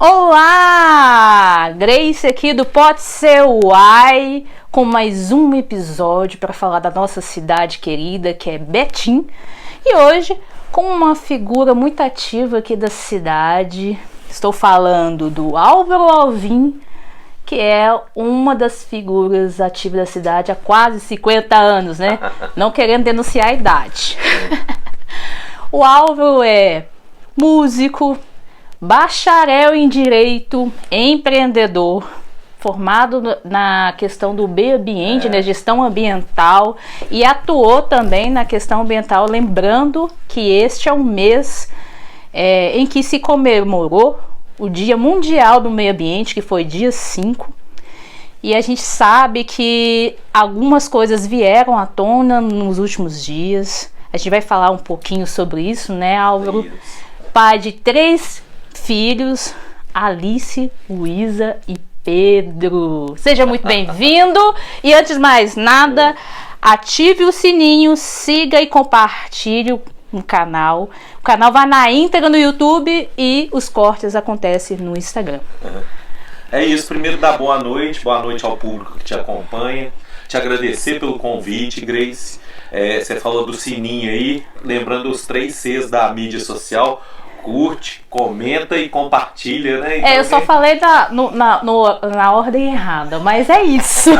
Olá! Grace aqui do Pode Ser Uai, com mais um episódio para falar da nossa cidade querida, que é Betim. E hoje, com uma figura muito ativa aqui da cidade, estou falando do Álvaro Alvim, que é uma das figuras ativas da cidade há quase 50 anos, né? Não querendo denunciar a idade. O Álvaro é músico, bacharel em Direito, empreendedor, formado na questão do meio ambiente, na gestão ambiental, e atuou também na questão ambiental, lembrando que este é um mês em que se comemorou o Dia Mundial do Meio Ambiente, que foi dia 5, e a gente sabe que algumas coisas vieram à tona nos últimos dias. A gente vai falar um pouquinho sobre isso, né, Álvaro? Pai de 3 filhos, Alice, Luísa e Pedro. Seja muito bem-vindo. E antes de mais nada, ative o sininho, siga e compartilhe no canal. O canal vai na íntegra no YouTube e os cortes acontecem no Instagram. É isso, primeiro dar boa noite ao público que te acompanha. Te agradecer pelo convite, Grace. Você falou do sininho aí, lembrando os 3 Cs da mídia social. Curte, comenta e compartilha, né? Então, eu só falei na ordem errada, mas é isso.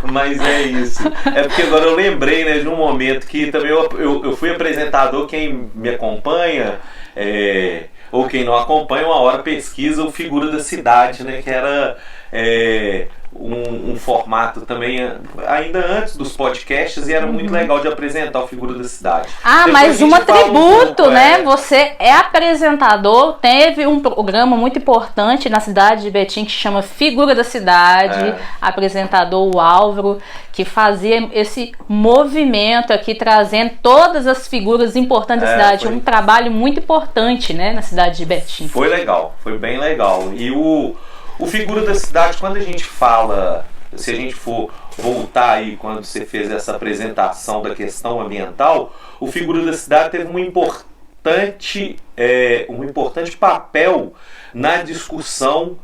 Mas é isso. É porque agora eu lembrei, né, de um momento que também eu fui apresentador. Quem me acompanha, ou quem não acompanha, uma hora pesquisa o Figura da Cidade, né? Que era um formato também ainda antes dos podcasts, e era muito legal de apresentar o Figura da Cidade. Mas um atributo, né? Você é apresentador, teve um programa muito importante na cidade de Betim que chama Figura da Cidade, apresentador o Álvaro, que fazia esse movimento aqui, trazendo todas as figuras importantes da cidade. Um trabalho muito importante, né, na cidade de Betim. Foi legal, foi bem legal. E o Figura da Cidade, quando a gente fala, se a gente for voltar aí quando você fez essa apresentação da questão ambiental, o Figura da Cidade teve um importante papel na discussão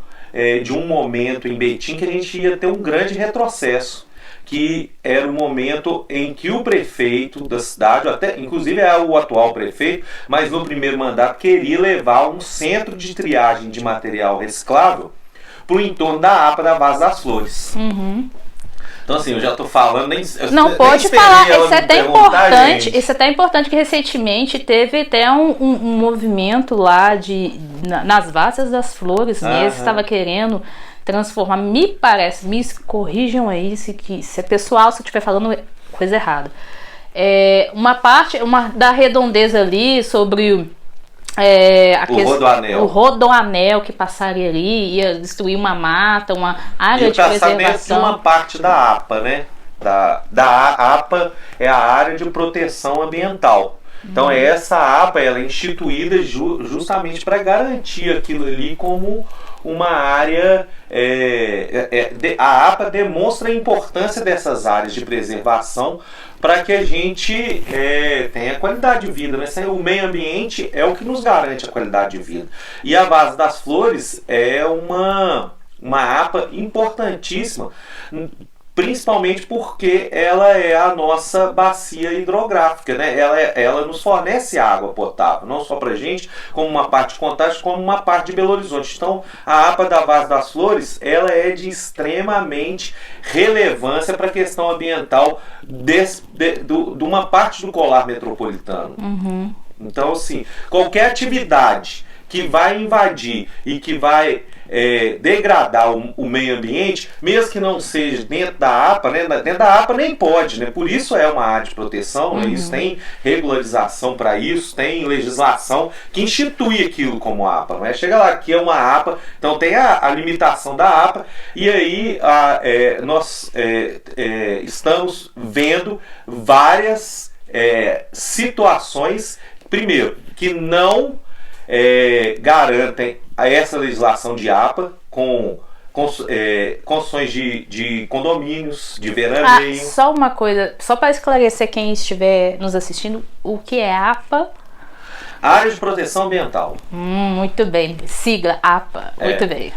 de um momento em Betim que a gente ia ter um grande retrocesso, que era o momento em que o prefeito da cidade, até inclusive é o atual prefeito, mas no primeiro mandato queria levar um centro de triagem de material reciclável para o entorno da APA da Vaz das Flores. Então assim, eu já estou falando... Não pode falar, isso é até importante que recentemente teve até um movimento lá nas Vassas das Flores, mesmo, estava querendo transformar, me parece, me corrijam aí se é pessoal, se eu estiver falando coisa errada. Uma parte da redondeza ali sobre o rodoanel que passaria ali, ia destruir uma mata, uma área de preservação. Dentro de uma parte da APA, né? Da APA é a área de proteção ambiental. Então essa APA ela é instituída justamente para garantir aquilo ali como uma área. A APA demonstra a importância dessas áreas de preservação para que a gente tenha qualidade de vida, né? O meio ambiente é o que nos garante a qualidade de vida. E a Vaz das Flores é uma APA importantíssima, principalmente porque ela é a nossa bacia hidrográfica, né? Ela nos fornece água potável, não só para a gente, como uma parte de Contagem, como uma parte de Belo Horizonte. Então, a APA da Vaz das Flores, ela é de extremamente relevância para a questão ambiental de uma parte do colar metropolitano. Então, assim, qualquer atividade que vai invadir e que vai degradar o meio ambiente, mesmo que não seja dentro da APA, né? Dentro da APA nem pode, né? Por isso é uma área de proteção, né? Isso tem regularização para isso, tem legislação que institui aquilo como APA, não é? Chega lá que é uma APA, então tem a limitação da APA, e aí nós estamos vendo várias situações, primeiro, que não garantem essa legislação de APA com construções de condomínios, de veraneio. Só uma coisa, só para esclarecer quem estiver nos assistindo, o que é APA? Área de Proteção Ambiental. Muito bem. Sigla APA. Muito bem.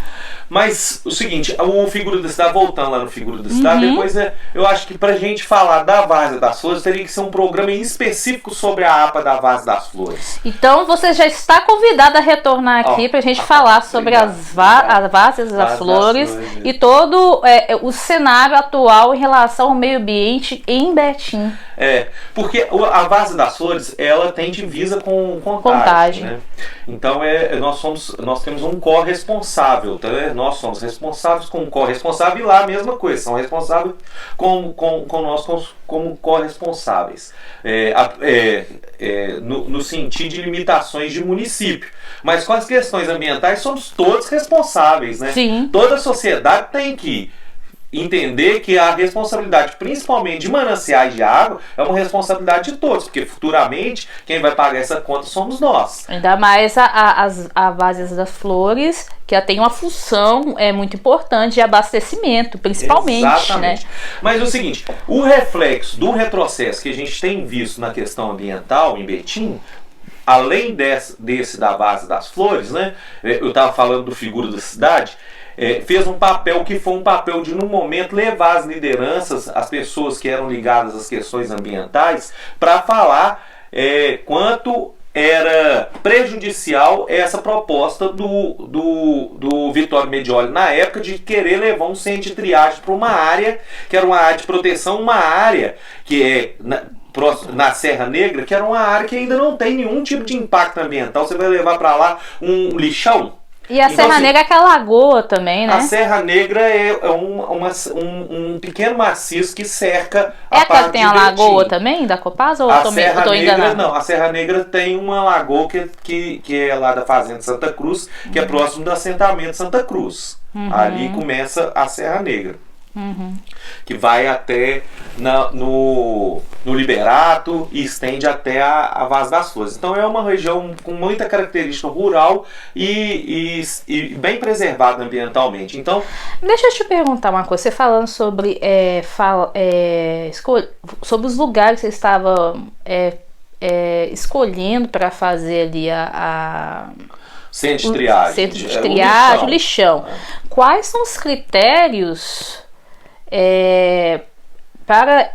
Mas o seguinte, o Figura da Cidade, voltando lá no Figura da Cidade, depois eu acho que pra gente falar da Várzea das Flores, teria que ser um programa específico sobre a APA da Várzea das Flores. Então você já está convidado a retornar aqui pra gente falar sobre as Várzeas das Flores e todo o cenário atual em relação ao meio ambiente em Betim. Porque a Várzea das Flores, ela tem divisa com Contagem, né? Então nós temos um corresponsável, tá? Nós somos responsáveis com um corresponsável e lá a mesma coisa, são responsáveis com nós como corresponsáveis. No sentido de limitações de município. Mas com as questões ambientais somos todos responsáveis, né? Sim. Toda a sociedade tem que entender que a responsabilidade, principalmente de mananciais de água, é uma responsabilidade de todos, porque futuramente quem vai pagar essa conta somos nós. Ainda mais a Várzeas das Flores, que tem uma função muito importante de abastecimento, principalmente. Exatamente. Né? Mas é o seguinte, o reflexo do retrocesso que a gente tem visto na questão ambiental em Betim, além desse da Várzea das Flores, né? Eu estava falando do Figura da Cidade, fez um papel que foi um papel de, no momento, levar as lideranças, as pessoas que eram ligadas às questões ambientais, para falar quanto era prejudicial essa proposta do Vittorio Medioli na época de querer levar um centro de triagem para uma área que era uma área de proteção, uma área que na Serra Negra, que era uma área que ainda não tem nenhum tipo de impacto ambiental. Você vai levar para lá um lixão. E a Serra Negra é aquela lagoa também, né? A Serra Negra é um pequeno maciço que cerca a parte de aquela que tem a lagoa também, da Copasa? Ou eu tô enganado? Não, a Serra Negra tem uma lagoa que é lá da Fazenda Santa Cruz, que é próximo do assentamento Santa Cruz. Ali começa a Serra Negra. Que vai até no Liberato e estende até a Várzea das Flores. Então é uma região com muita característica rural e bem preservada ambientalmente. Então, deixa eu te perguntar uma coisa. Você falando sobre sobre os lugares que você estava escolhendo para fazer ali centro de triagem. Centro de triagem, o lixão. Quais são os critérios para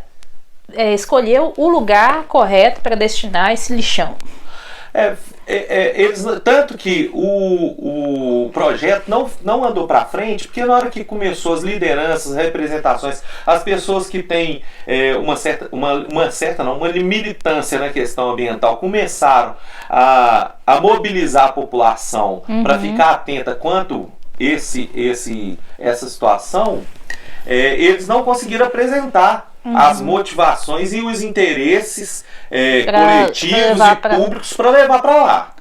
escolher o lugar correto para destinar esse lixão? Tanto que o projeto não andou para frente, porque na hora que começou as lideranças, representações, as pessoas que têm uma militância na questão ambiental começaram a mobilizar a população para ficar atenta quanto essa situação, eles não conseguiram apresentar as motivações e os interesses coletivos e públicos para levar para lá.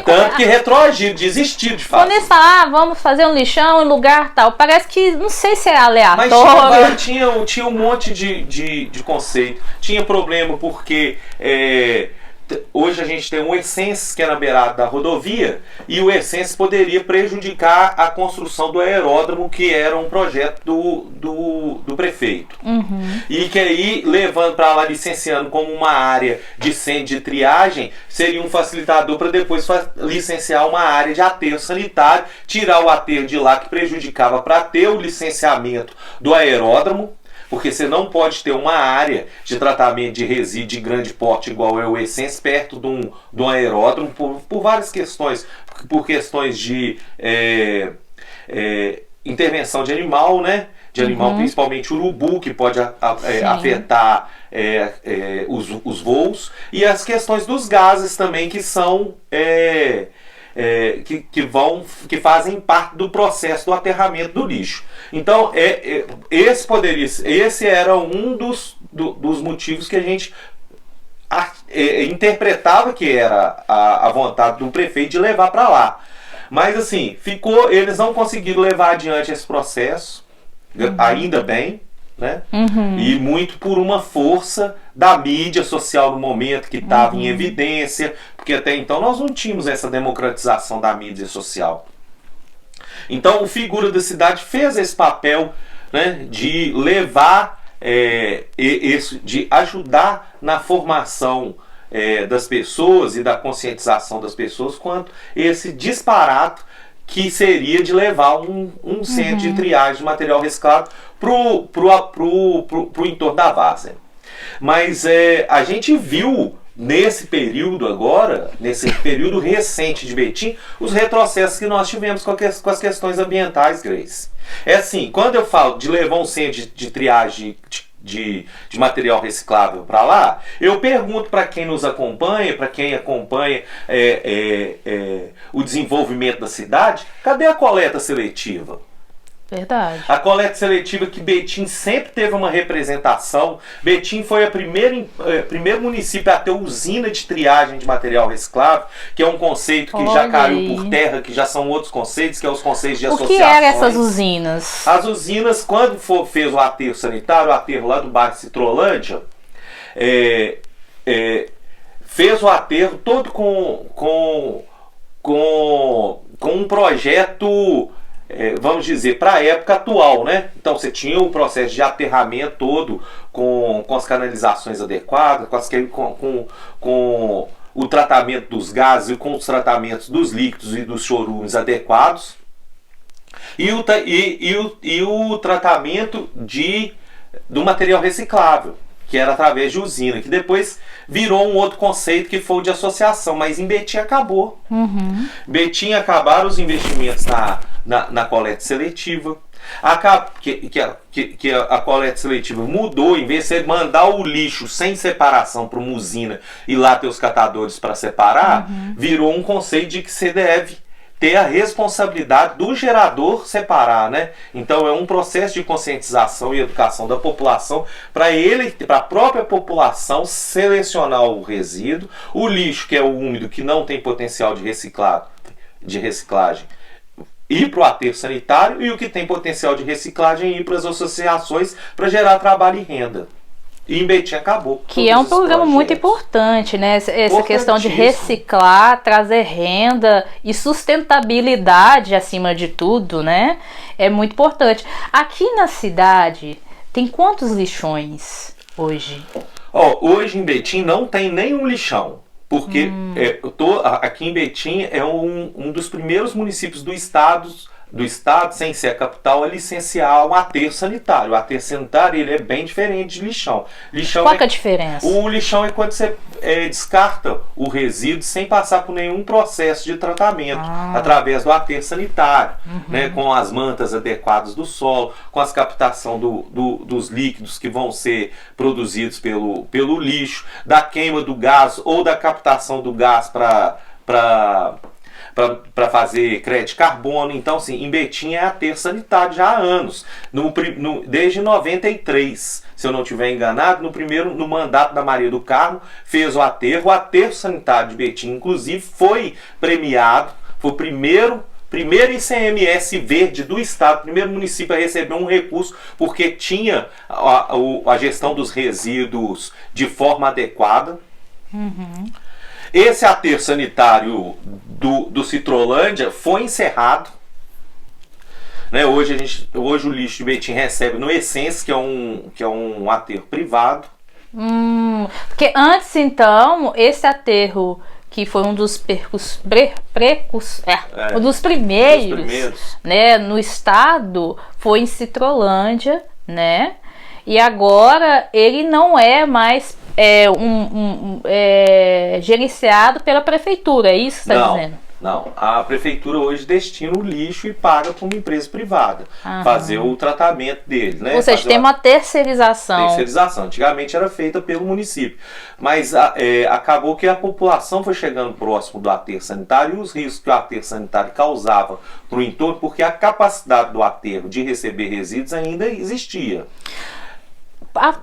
Tanto que retroagiram, desistiram de fazer. Quando eles falam, vamos fazer um lixão em lugar tal, parece que, não sei se é aleatório. Mas tinha um monte de conceito. Tinha problema porque hoje a gente tem um Essence que é na beirada da rodovia, e o Essence poderia prejudicar a construção do aeródromo, que era um projeto do prefeito. E que aí, levando para lá, licenciando como uma área de centro de triagem, seria um facilitador para depois licenciar uma área de aterro sanitário, tirar o aterro de lá que prejudicava, para ter o licenciamento do aeródromo. Porque você não pode ter uma área de tratamento de resíduo de grande porte igual é o Essence perto de um aeródromo por várias questões. Por questões de intervenção de animal, né? De animal, principalmente urubu, que pode afetar os voos. E as questões dos gases também, que são... que fazem parte do processo do aterramento do lixo. Então, esse era um dos motivos que a gente interpretava que era a vontade do prefeito de levar para lá. Mas assim, eles não conseguiram levar adiante esse processo, ainda bem, né? E muito por uma força da mídia social no momento, que estava em evidência, porque até então nós não tínhamos essa democratização da mídia social. Então o Figura da Cidade fez esse papel, né, de levar de ajudar na formação das pessoas e da conscientização das pessoas quanto esse disparate que seria de levar um centro de triagem de material reciclado pro entorno da várzea. Mas a gente viu nesse período agora, nesse período recente de Betim, os retrocessos que nós tivemos com as questões ambientais, Grace. É assim, quando eu falo de levar um centro de triagem de material reciclável para lá, eu pergunto para quem nos acompanha, para quem acompanha o desenvolvimento da cidade, cadê a coleta seletiva? Verdade. A coleta seletiva que Betim sempre teve uma representação. Betim foi o primeiro município a ter usina de triagem de material reciclável, que é um conceito que já caiu por terra, que já são outros conceitos, que é os conceitos de associações. O que eram essas usinas? As usinas, quando fez o aterro sanitário, o aterro lá do bairro Citrolândia, fez o aterro todo com um projeto, vamos dizer, para a época atual, né? Então você tinha um processo de aterramento todo com as canalizações adequadas, com o tratamento dos gases e com os tratamentos dos líquidos e dos chorumes adequados, e o tratamento do material reciclável, que era através de usina, que depois virou um outro conceito que foi o de associação, mas em Betim acabou. Betim acabaram os investimentos na coleta seletiva, que a coleta seletiva mudou, em vez de você mandar o lixo sem separação para uma usina e lá ter os catadores para separar, virou um conceito de que você deve ter a responsabilidade do gerador separar, né? Então é um processo de conscientização e educação da população para a própria população selecionar o resíduo, o lixo que é o úmido, que não tem potencial de reciclagem, ir para o aterro sanitário, e o que tem potencial de reciclagem ir para as associações para gerar trabalho e renda. E em Betim acabou. Que é um programa muito importante, né? Essa questão de reciclar, trazer renda e sustentabilidade acima de tudo, né? É muito importante. Aqui na cidade, tem quantos lixões hoje? Hoje em Betim não tem nenhum lixão. Porque aqui em Betim é um dos primeiros municípios do estado, sem ser a capital, a licenciar um aterro sanitário. O aterro sanitário ele é bem diferente de lixão. Qual que é a diferença? O lixão é quando você descarta o resíduo sem passar por nenhum processo de tratamento, através do aterro sanitário, né, com as mantas adequadas do solo, com a captação dos líquidos que vão ser produzidos pelo lixo, da queima do gás ou da captação do gás para fazer crédito de carbono. Então, assim, em Betim é aterro sanitário já há anos, desde 93, se eu não estiver enganado. No mandato da Maria do Carmo, fez o aterro sanitário de Betim, inclusive foi premiado, foi o primeiro ICMS verde do estado, primeiro município a receber um recurso, porque tinha a gestão dos resíduos de forma adequada. Esse aterro sanitário do Citrolândia foi encerrado, né? Hoje o lixo de Betim recebe no Essence, que é um aterro privado. Porque antes, então, esse aterro, que foi um dos um dos primeiros, né, no estado, foi em Citrolândia, né? E agora ele não é mais gerenciado pela prefeitura, é isso que você está dizendo? Não, a prefeitura hoje destina o lixo e paga para uma empresa privada fazer o tratamento dele, né? Ou seja, tem uma terceirização. Antigamente era feita pelo município, mas acabou que a população foi chegando próximo do aterro sanitário, e os riscos que o aterro sanitário causava para o entorno, porque a capacidade do aterro de receber resíduos ainda existia.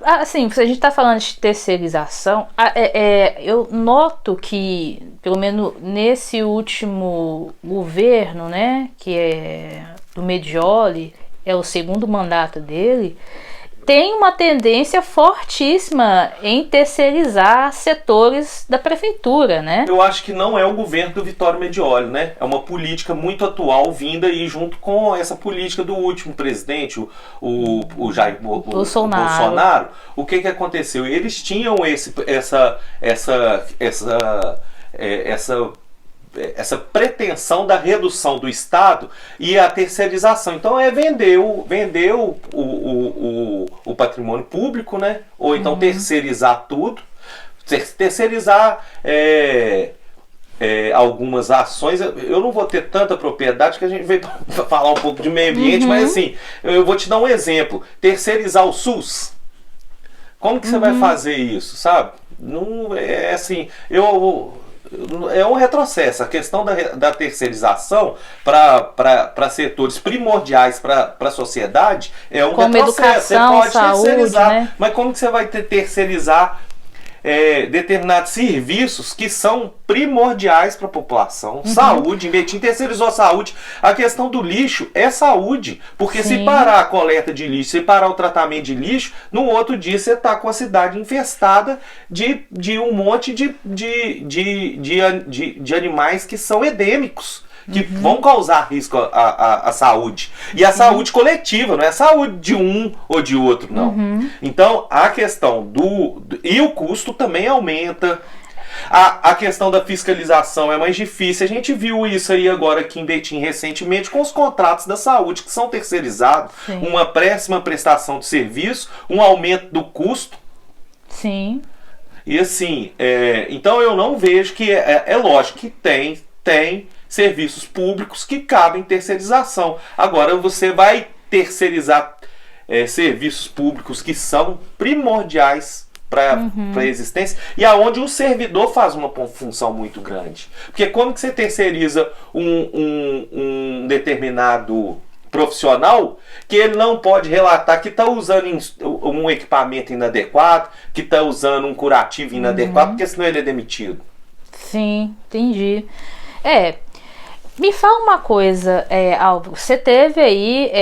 Assim, se a gente está falando de terceirização, eu noto que, pelo menos nesse último governo, né, que é do Medioli, é o segundo mandato dele, tem uma tendência fortíssima em terceirizar setores da prefeitura, né? Eu acho que não é o governo do Vittorio Medioli, né? É uma política muito atual vinda aí junto com essa política do último presidente, o Jair Bolsonaro. O que aconteceu? Eles tinham essa pretensão da redução do Estado e a terceirização. Então é vender o patrimônio público, né? Ou então terceirizar tudo. Terceirizar algumas ações. Eu não vou ter tanta propriedade que a gente veio para falar um pouco de meio ambiente, mas assim, eu vou te dar um exemplo. Terceirizar o SUS. Como que você vai fazer isso, sabe? Não é assim, é um retrocesso. A questão da terceirização para setores primordiais para a sociedade é um como retrocesso. Educação, você pode saúde, terceirizar, né? mas como que você vai terceirizar determinados serviços que são primordiais para a população? Saúde, investir, terceirizou a saúde. A questão do lixo é saúde, porque se parar a coleta de lixo, se parar o tratamento de lixo, no outro dia você está com a cidade infestada de um monte de animais que são endêmicos, que vão causar risco à saúde. E a saúde coletiva, não é a saúde de um ou de outro, não. Então, a questão e o custo também aumenta. A questão da fiscalização é mais difícil. A gente viu isso aí agora aqui em Betim recentemente com os contratos da saúde que são terceirizados. Uma péssima prestação de serviço, um aumento do custo. Sim. E assim, então eu não vejo que... É lógico que tem serviços públicos que cabem terceirização. Agora você vai terceirizar serviços públicos que são primordiais para a existência e aonde o servidor faz uma função muito grande. Porque como que você terceiriza um determinado profissional que ele não pode relatar que está usando um equipamento inadequado, que está usando um curativo inadequado, porque senão ele é demitido? Sim, entendi. Me fala uma coisa, Álvaro, você teve aí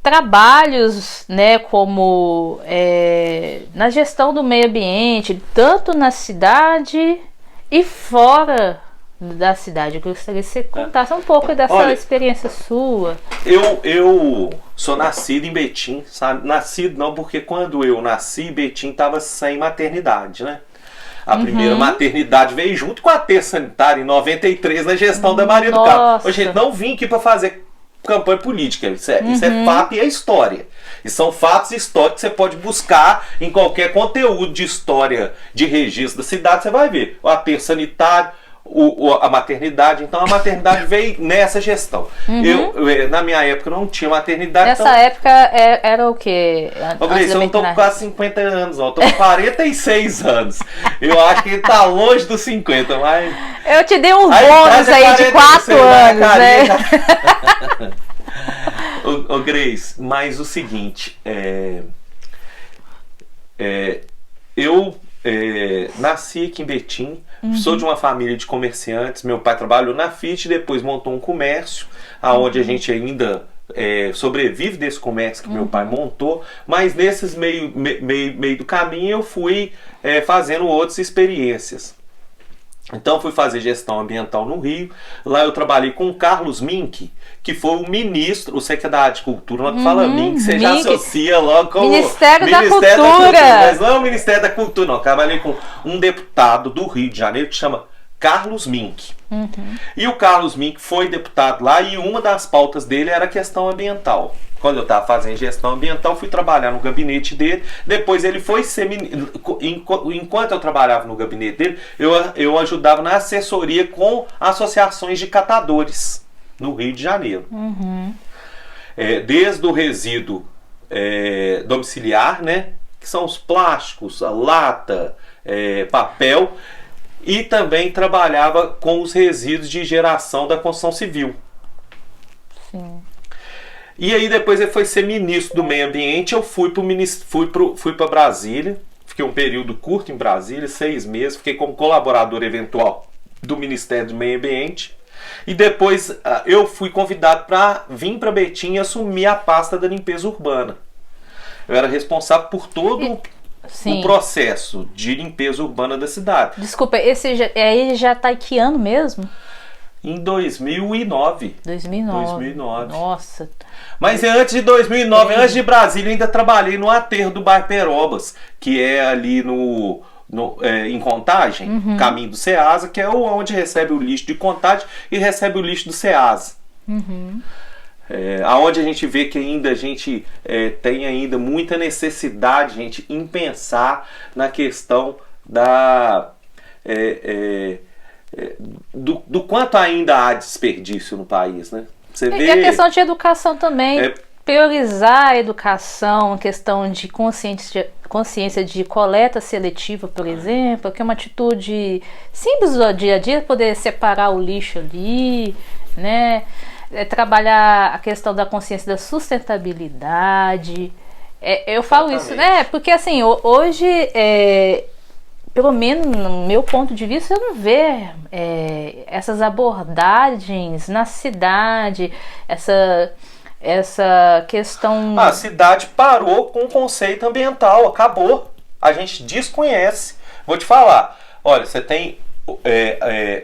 trabalhos, né, como na gestão do meio ambiente, tanto na cidade e fora da cidade. Eu gostaria que você contasse um pouco dessa experiência sua. Eu sou nascido em Betim, sabe? Nascido não, porque quando eu nasci, Betim estava sem maternidade, né? A primeira maternidade veio junto com a T sanitária em 93 na gestão da Maria do Carmo. Gente, não vim aqui para fazer campanha política. Isso é fato e é história. E são fatos históricos que você pode buscar em qualquer conteúdo de história de registro da cidade. Você vai ver o aterro sanitário, a maternidade. Então a maternidade veio nessa gestão. Na minha época não tinha maternidade. Nessa época era o quê? Eu não estou com quase 50 anos, não. Estou com 46 anos. Eu acho que está longe dos 50, mas... Eu te dei uns bônus aí de 4 anos, né? Ô Grace, mas o seguinte, eu nasci aqui em Betim, sou de uma família de comerciantes. Meu pai trabalhou na Fiat, depois montou um comércio, aonde a gente ainda sobrevive desse comércio que meu pai montou, mas nesses meio do caminho eu fui fazendo outras experiências. Então fui fazer gestão ambiental no Rio. Lá eu trabalhei com o Carlos Mink, que foi o ministro, você que é da área de cultura, logo fala Mink, você já associa logo com Ministério da Cultura. Mas não é o Ministério da Cultura, não. Eu trabalhei com um deputado do Rio de Janeiro que chama Carlos Mink. E o Carlos Mink foi deputado lá e uma das pautas dele era a questão ambiental. Quando eu estava fazendo gestão ambiental, fui trabalhar no gabinete dele. Depois ele foi ser enquanto eu trabalhava no gabinete dele, eu ajudava na assessoria com associações de catadores no Rio de Janeiro. Desde o resíduo domiciliar, né, que são os plásticos, a lata, papel, e também trabalhava com os resíduos de geração da construção civil. Sim. E aí depois ele foi ser ministro do meio ambiente. Eu fui para Brasília, fiquei um período curto em Brasília, 6 meses, fiquei como colaborador eventual do Ministério do Meio Ambiente. E depois eu fui convidado para vir para Betim e assumir a pasta da limpeza urbana. eu era responsável por todo Sim. o processo de limpeza urbana da cidade. Desculpa, ele já tá em que ano mesmo? Em 2009. 2009. Nossa. Mas antes de 2009, antes de Brasília, eu ainda trabalhei no aterro do bairro Perobas, que é ali em Contagem, caminho do Ceasa, que é onde recebe o lixo de Contagem e recebe o lixo do Ceasa. Aonde a gente vê que ainda a gente tem ainda muita necessidade, gente, em pensar na questão do quanto ainda há desperdício no país, né? Você vê... E a questão de educação também, priorizar a educação, questão de consciência de coleta seletiva, por exemplo, que é uma atitude simples do dia a dia, poder separar o lixo ali, né? Trabalhar a questão da consciência da sustentabilidade. Eu falo isso, né? Porque assim, hoje... pelo menos no meu ponto de vista, eu não vejo essas abordagens na cidade, essa questão... A cidade parou com o conceito ambiental, acabou. A gente desconhece. Vou te falar, olha, você tem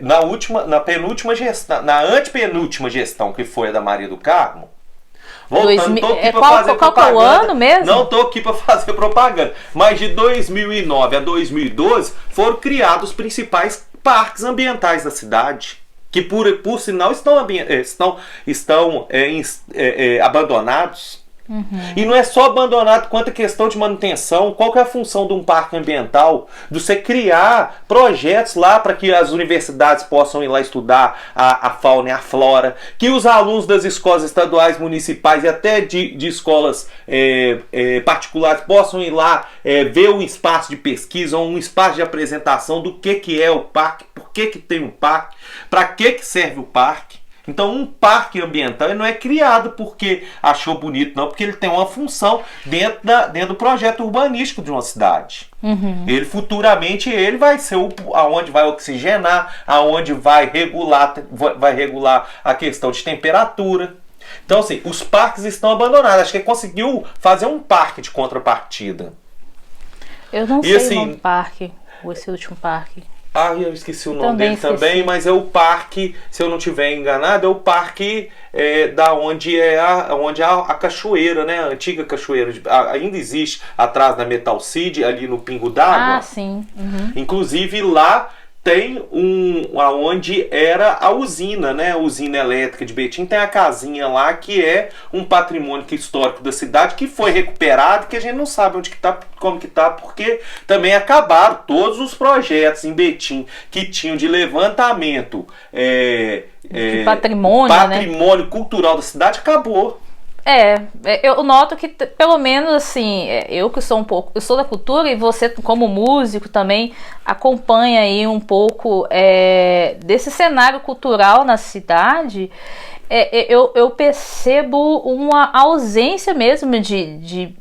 na penúltima gestão, na antepenúltima gestão, que foi a da Maria do Carmo, voltando, tô aqui pra fazer propaganda. Qual é o ano mesmo? Não tô aqui para fazer propaganda. Mas de 2009 a 2012 foram criados os principais parques ambientais da cidade, que por sinal estão abandonados. E não é só abandonado quanto a questão de manutenção. Qual que é a função de um parque ambiental? De você criar projetos lá para que as universidades possam ir lá estudar a fauna e a flora, que os alunos das escolas estaduais, municipais e até de escolas particulares possam ir lá ver um espaço de pesquisa, um espaço de apresentação do que é o parque, por que tem um parque, para que serve o parque. Então um parque ambiental não é criado porque achou bonito, não, porque ele tem uma função dentro do projeto urbanístico de uma cidade. Ele futuramente vai ser aonde vai oxigenar, aonde vai regular a questão de temperatura. Então assim, os parques estão abandonados. Acho que ele conseguiu fazer um parque de contrapartida. Eu não sei o nome do parque, esse último parque. Eu esqueci o nome dele também, mas é o parque, se eu não estiver enganado, é o parque onde é a cachoeira, né? A antiga cachoeira, ainda existe atrás da Metal City, ali no Pingo d'Água. Ah, sim. Inclusive lá tem aonde era a usina, né? A usina elétrica de Betim, tem a casinha lá que é um patrimônio histórico da cidade que foi recuperado, que a gente não sabe onde que tá, como que tá, porque também acabaram todos os projetos em Betim que tinham de levantamento de patrimônio cultural da cidade, acabou. Eu noto que pelo menos assim, eu que sou eu sou da cultura e você como músico também acompanha aí um pouco desse cenário cultural na cidade. Eu percebo uma ausência mesmo de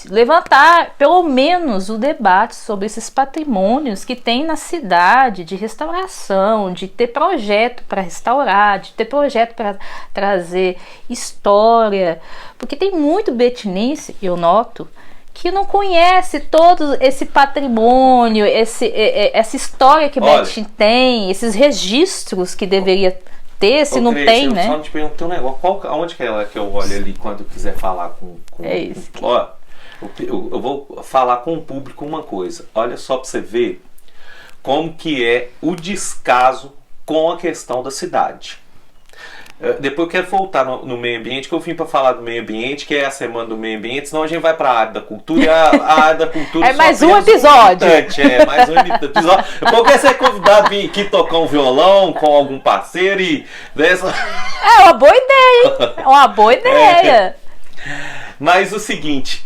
levantar pelo menos o debate sobre esses patrimônios que tem na cidade, de restauração, de ter projeto para restaurar, de ter projeto para trazer história, porque tem muito betinense, eu noto, que não conhece todo esse patrimônio, essa história que Betim tem, esses registros que deveria ter, se não tem, né? Só te perguntar um negócio. Aonde que eu olho ali quando eu quiser falar com isso. Eu vou falar com o público uma coisa. Olha só para você ver como que é o descaso com a questão da cidade. Depois eu quero voltar no meio ambiente, que eu vim para falar do meio ambiente, que é a semana do meio ambiente, senão a gente vai para a área da cultura, e a área da cultura mais um episódio. Mais um episódio. Porque você é convidado a vir aqui tocar um violão com algum parceiro e... É uma boa ideia, hein? Uma boa ideia. Mas o seguinte,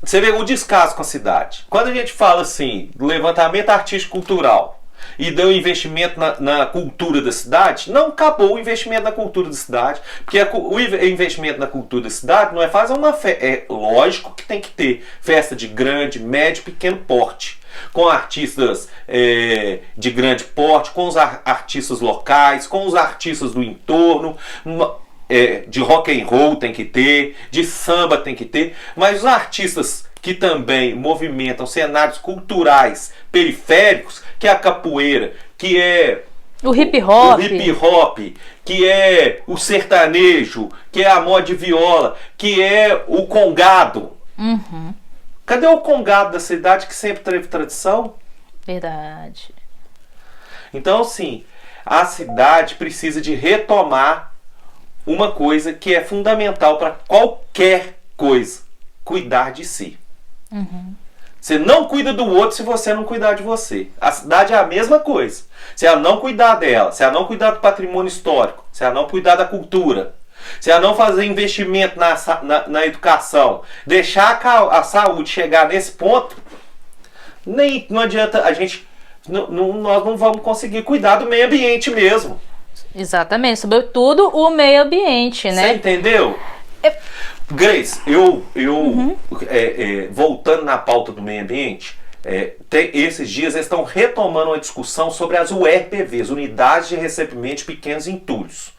você vê o descaso com a cidade. Quando a gente fala assim, do levantamento artístico-cultural, e deu investimento na cultura da cidade, não acabou o investimento na cultura da cidade, porque o investimento na cultura da cidade não é fazer uma festa, é lógico que tem que ter festa de grande, médio, pequeno porte, com artistas de grande porte, com os artistas locais, com os artistas do entorno, de rock and roll tem que ter, de samba tem que ter, mas os artistas que também movimentam cenários culturais periféricos, que é a capoeira, que é o hip hop, que é o sertanejo, que é a moda de viola, que é o congado. Uhum. Cadê o congado da cidade que sempre teve tradição? Verdade. Então, assim, a cidade precisa de retomar uma coisa que é fundamental para qualquer coisa: cuidar de si. Uhum. Você não cuida do outro se você não cuidar de você. A cidade é a mesma coisa. Se ela não cuidar dela, se ela não cuidar do patrimônio histórico, se ela não cuidar da cultura, se ela não fazer investimento na educação, deixar a saúde chegar nesse ponto, não adianta a gente. Nós não vamos conseguir cuidar do meio ambiente mesmo. Exatamente, sobretudo o meio ambiente, né? Você entendeu? Grace, voltando na pauta do meio ambiente, esses dias eles estão retomando uma discussão sobre as URPVs, Unidades de Recebimento de Pequenos Entulhos.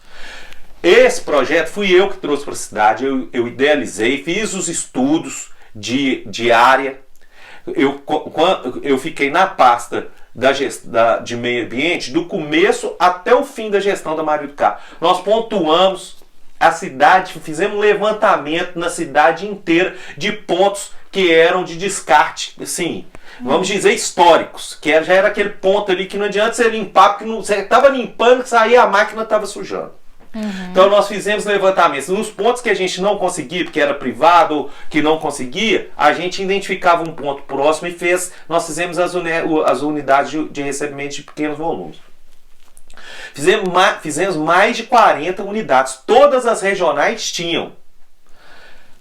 Esse projeto fui eu que trouxe para a cidade, eu idealizei, fiz os estudos de área, eu fiquei na pasta de meio ambiente do começo até o fim da gestão da Maria do Carmo. Nós pontuamos a cidade, fizemos um levantamento na cidade inteira de pontos que eram de descarte, assim, vamos dizer históricos, que já era aquele ponto ali que não adianta você limpar, porque você estava limpando, saía a máquina estava sujando. Uhum. Então nós fizemos levantamentos nos pontos que a gente não conseguia, porque era privado, que não conseguia, a gente identificava um ponto próximo e nós fizemos as unidades de recebimento de pequenos volumes. Fizemos mais de 40 unidades, todas as regionais tinham,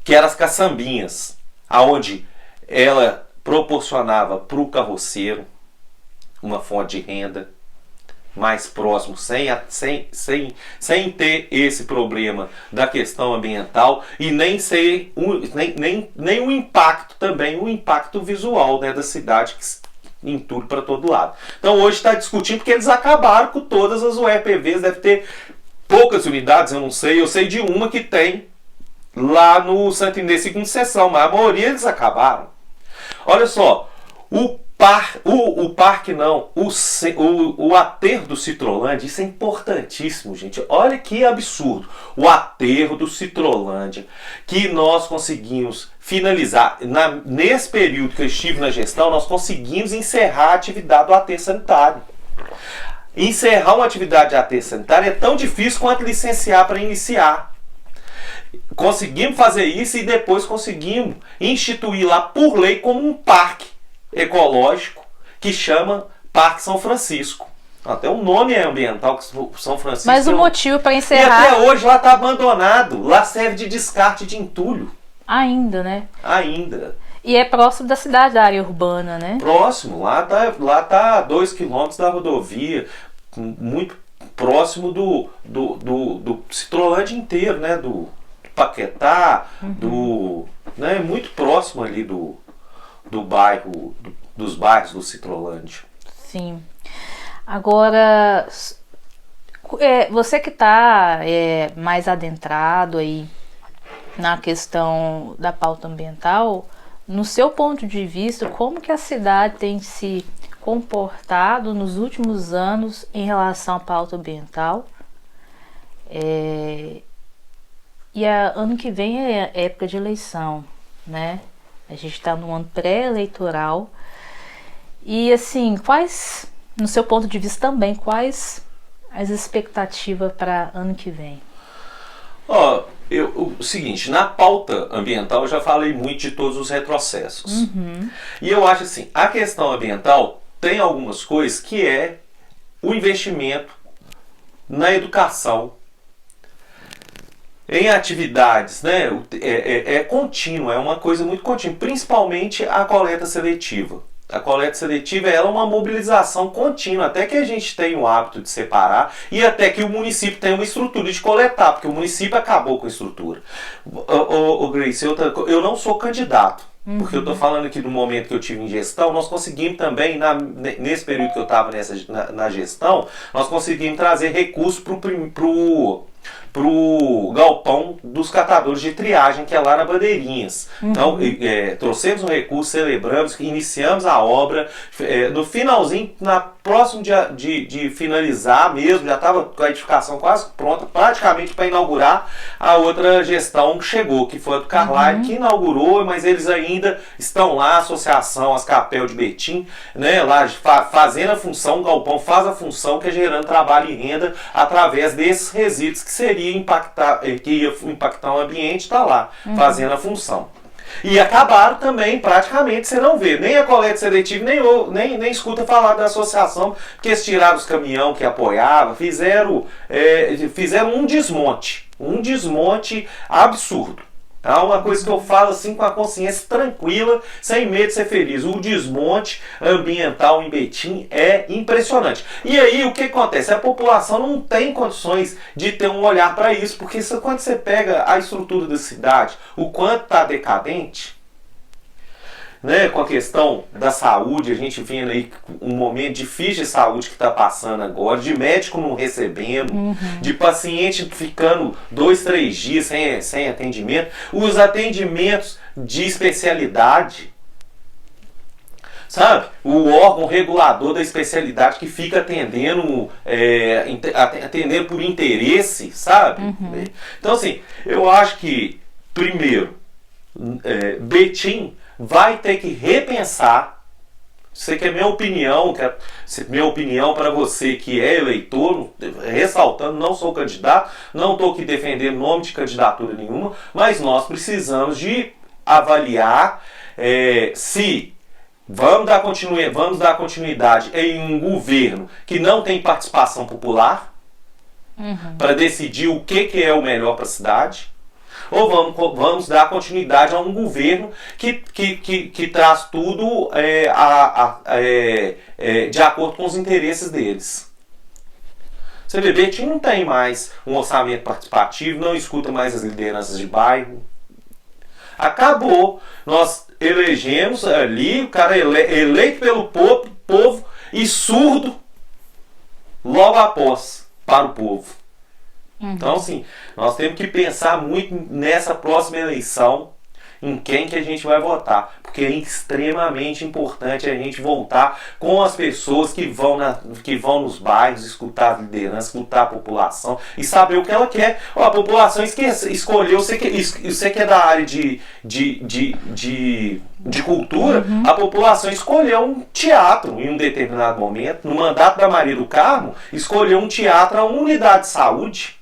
que eram as caçambinhas, aonde ela proporcionava para o carroceiro uma fonte de renda mais próximo, sem ter esse problema da questão ambiental e nem o impacto também, o impacto visual, né, da cidade que entulho para todo lado. Então hoje está discutindo porque eles acabaram com todas as UEPVs, deve ter poucas unidades, eu não sei, eu sei de uma que tem lá no Santo Inês, segunda seção, mas a maioria eles acabaram. Olha só, o aterro do Citrolândia, isso é importantíssimo, gente. Olha que absurdo. O aterro do Citrolândia, que nós conseguimos finalizar, nesse período que eu estive na gestão, nós conseguimos encerrar a atividade do aterro sanitário. Encerrar uma atividade de aterro sanitário é tão difícil quanto licenciar para iniciar. Conseguimos fazer isso e depois conseguimos instituir lá por lei como um parque ecológico que chama Parque São Francisco. Até o nome é ambiental, que São Francisco. Mas o motivo para encerrar... E até hoje lá está abandonado. Lá serve de descarte de entulho. Ainda, né? Ainda. E é próximo da cidade, da área urbana, né? Próximo. Lá tá a 2 km da rodovia. Muito próximo do Citrolândia inteiro, né? Do Paquetá, né? Muito próximo ali do bairro, dos bairros do Citrolândia. Sim. Agora, você que está mais adentrado aí na questão da pauta ambiental, no seu ponto de vista, como que a cidade tem se comportado nos últimos anos em relação à pauta ambiental? Ano que vem é época de eleição, né? A gente está no ano pré-eleitoral. E assim, no seu ponto de vista também, quais as expectativas para ano que vem? O seguinte, na pauta ambiental eu já falei muito de todos os retrocessos. Uhum. E eu acho assim, a questão ambiental tem algumas coisas que é o investimento na educação, em atividades, né? É contínuo, é uma coisa muito contínua, principalmente a coleta seletiva. A coleta seletiva é uma mobilização contínua, até que a gente tenha o hábito de separar e até que o município tenha uma estrutura de coletar, porque o município acabou com a estrutura. Grace, eu não sou candidato, porque eu estou falando aqui do momento que eu tive em gestão, nós conseguimos também, nesse período que eu estava na gestão, nós conseguimos trazer recursos para o dos catadores de triagem, que é lá na Bandeirinhas. Então, trouxemos um recurso, celebramos, iniciamos a obra, no finalzinho, próximo de finalizar mesmo, já estava com a edificação quase pronta, praticamente para inaugurar. A outra gestão chegou, que foi a do Carlyle, que inaugurou, mas eles ainda estão lá, a Associação Ascapel de Betim, né, lá fazendo a função, o galpão faz a função, que é gerando trabalho e renda através desses resíduos que seria que ia impactar o ambiente, está lá, fazendo a função. E acabaram também, praticamente, você não vê nem a coleta seletiva, nem escuta falar da associação, porque eles tiraram os caminhões que apoiavam, fizeram um desmonte absurdo. É uma coisa que eu falo assim com a consciência tranquila, sem medo de ser feliz. O desmonte ambiental em Betim é impressionante. E aí o que acontece? A população não tem condições de ter um olhar para isso, porque quando você pega a estrutura da cidade, o quanto está decadente, né, com a questão da saúde, a gente vendo aí um momento difícil de saúde que está passando agora, de médico não recebendo, de paciente ficando 2, 3 dias sem atendimento, os atendimentos de especialidade, sabe? O órgão regulador da especialidade que fica atendendo por interesse, sabe? Então, assim, eu acho que, primeiro, Betim vai ter que repensar. Isso aqui é minha opinião, minha opinião para você que é eleitor, ressaltando, não sou candidato, não estou aqui defendendo nome de candidatura nenhuma, mas nós precisamos de avaliar se vamos dar continuidade em um governo que não tem participação popular para decidir o que é o melhor para a cidade, ou vamos dar continuidade a um governo que traz tudo de acordo com os interesses deles. Você vê, Betim não tem mais um orçamento participativo, não escuta mais as lideranças de bairro. Acabou. Nós elegemos ali, o cara eleito pelo povo e surdo logo após para o povo. Então, assim, nós temos que pensar muito nessa próxima eleição, em quem que a gente vai votar, porque é extremamente importante a gente voltar com as pessoas que vão nos bairros, escutar a liderança, escutar a população e saber o que ela quer. A população escolheu, você que é da área de cultura, a população escolheu um teatro em um determinado momento. No mandato da Maria do Carmo, escolheu um teatro, a uma unidade de saúde.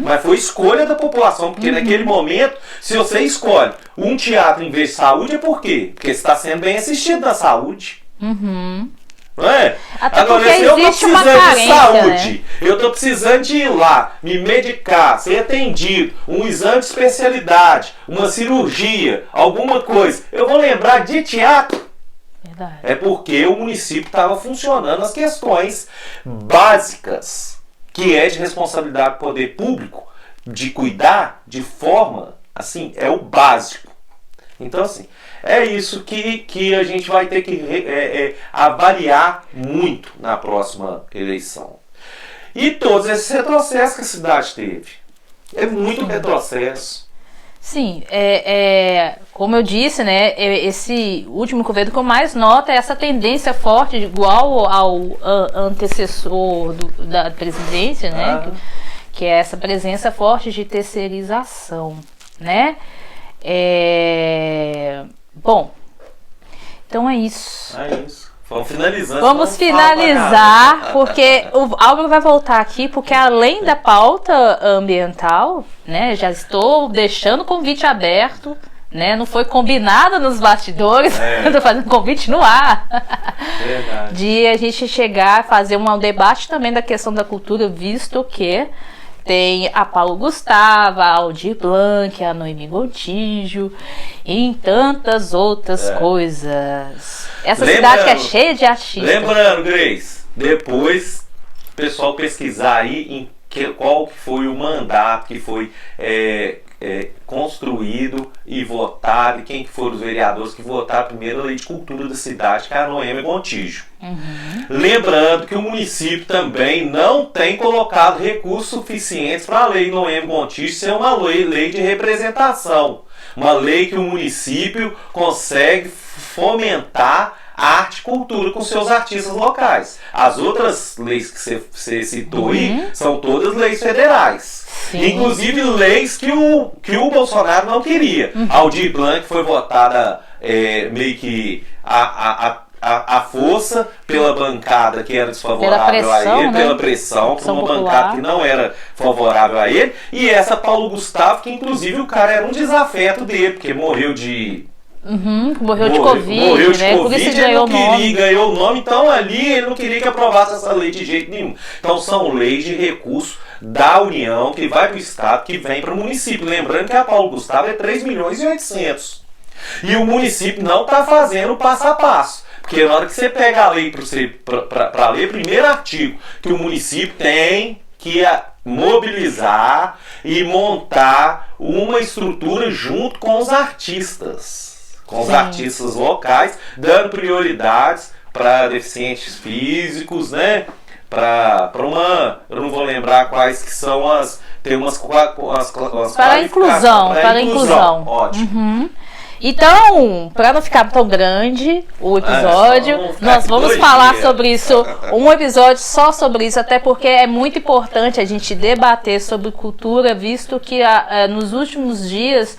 Mas foi escolha da população, porque naquele momento, se você escolhe um teatro em vez de saúde, é por quê? Porque você está sendo bem assistido na saúde. Não é? Até agora, porque se eu estou precisando carência, de saúde, né? eu estou precisando de ir lá, me medicar, ser atendido, um exame de especialidade, uma cirurgia, alguma coisa, eu vou lembrar de teatro. Verdade. É porque o município estava funcionando as questões básicas, que é de responsabilidade do poder público, de cuidar de forma, assim, é o básico. Então, assim, é isso que a gente vai ter que avaliar muito na próxima eleição. E todos esses retrocessos que a cidade teve. É muito retrocesso. Sim, como eu disse, né, esse último governo que eu mais noto é essa tendência forte, igual ao antecessor da presidência, né, que é essa presença forte de terceirização, né. Bom, então é isso. É isso. Vamos finalizar, porque o Álvaro vai voltar aqui, porque além da pauta ambiental, né, já estou deixando o convite aberto, né, não foi combinado nos bastidores, estou fazendo convite no ar, Verdade. de a gente chegar a fazer um debate também da questão da cultura, visto que tem a Paulo Gustavo, a Aldir Blanc, a Noemi Gontijo e tantas outras coisas. Essa cidade que é cheia de artistas. Lembrando, Grace, depois o pessoal pesquisar aí em qual que foi o mandato que foi construído e votado, e quem que foram os vereadores que votaram a primeira lei de cultura da cidade, que é a Noêmia Gontijo. Lembrando que o município também não tem colocado recursos suficientes para a lei Noêmia Gontijo ser uma lei de representação, uma lei que o município consegue fomentar arte e cultura com seus artistas locais. As outras leis que você citou aí são todas leis federais. Sim. Inclusive leis que o Bolsonaro não queria. A Aldir Blanc foi votada meio que a força pela bancada que era desfavorável a ele, pela pressão, por uma bancada que não era favorável a ele. E essa Paulo Gustavo, que inclusive o cara era um desafeto dele, porque morreu de... Morreu de Covid, Por isso ele não queria, ganhou o nome, então ali ele não queria que aprovasse essa lei de jeito nenhum. Então são leis de recurso da União, que vai para o Estado, que vem para o município. Lembrando que a Paulo Gustavo é 3.800.000. E o município não está fazendo o passo a passo. Porque na hora que você pega a lei para ler, primeiro artigo, que o município tem que mobilizar e montar uma estrutura junto com os artistas. Com os artistas locais, dando prioridades para deficientes físicos, né? Eu não vou lembrar quais que são tem umas para a inclusão, Ótimo. Então, para não ficar tão grande o episódio, nós vamos falar sobre isso, um episódio só sobre isso, até porque é muito importante a gente debater sobre cultura, visto que nos últimos dias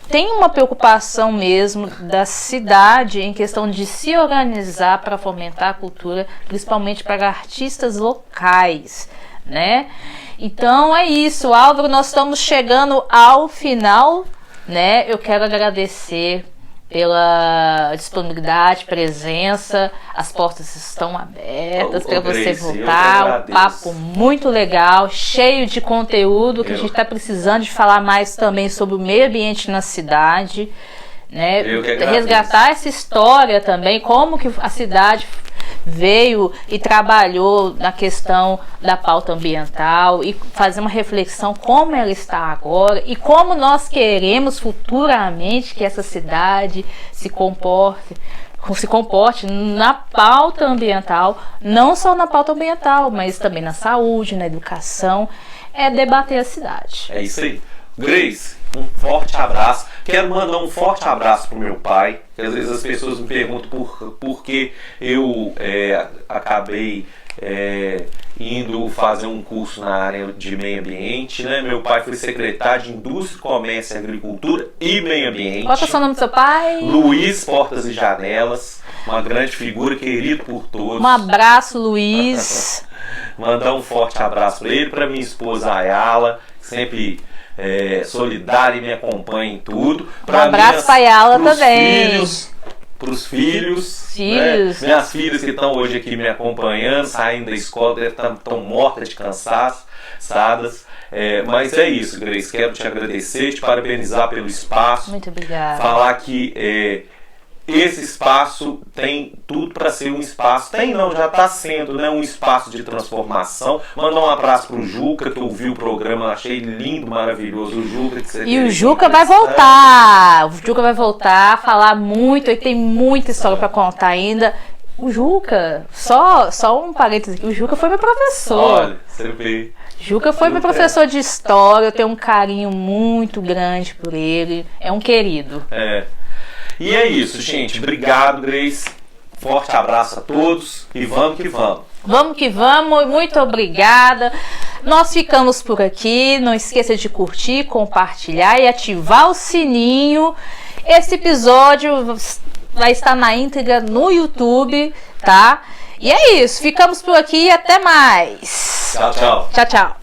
tem uma preocupação mesmo da cidade em questão de se organizar para fomentar a cultura, principalmente para artistas locais, né? Então é isso, Álvaro, nós estamos chegando ao final, né? Eu quero agradecer pela disponibilidade, presença, as portas estão abertas para você voltar, um papo muito legal, cheio de conteúdo, que a gente está precisando de falar mais também sobre o meio ambiente na cidade, né? Resgatar essa história também, como que a cidade veio e trabalhou na questão da pauta ambiental e fazer uma reflexão como ela está agora e como nós queremos futuramente que essa cidade se comporte na pauta ambiental, não só na pauta ambiental, mas também na saúde, na educação, debater a cidade. É isso aí. Grace, um forte abraço. Quero mandar um forte abraço pro meu pai, que às vezes as pessoas me perguntam por que eu acabei indo fazer um curso na área de meio ambiente, né? Meu pai foi secretário de Indústria, Comércio, Agricultura e Meio Ambiente. Qual é o seu nome do seu pai? Luiz Portas e Janelas, uma grande figura, querido por todos. Um abraço, Luiz. Mandar um forte abraço para ele, para minha esposa Ayala, que sempre solidária e me acompanha em tudo. Um abraço para Ayala também. Para os filhos. Né? Minhas filhas que estão hoje aqui me acompanhando, saindo da escola, estão mortas de cansadas. Mas é isso, Grace. Quero te agradecer, te parabenizar pelo espaço. Muito obrigada. Falar que esse espaço tem tudo para ser um espaço, já está sendo, né, um espaço de transformação. Mandar um abraço pro Juca, que eu vi o programa, achei lindo, maravilhoso. O Juca, que você o Juca vai voltar. O Juca vai voltar a falar muito, e tem muita história para contar ainda. O Juca, só um parênteses aqui, o Juca foi meu professor. Olha, você vê. Juca foi meu professor de história, eu tenho um carinho muito grande por ele, é um querido. E é isso, gente. Obrigado, Grace. Forte abraço a todos e vamos que vamos. Vamos que vamos, muito obrigada. Nós ficamos por aqui. Não esqueça de curtir, compartilhar e ativar o sininho. Esse episódio vai estar na íntegra no YouTube, tá? E é isso. Ficamos por aqui e até mais. Tchau, tchau. Tchau, tchau.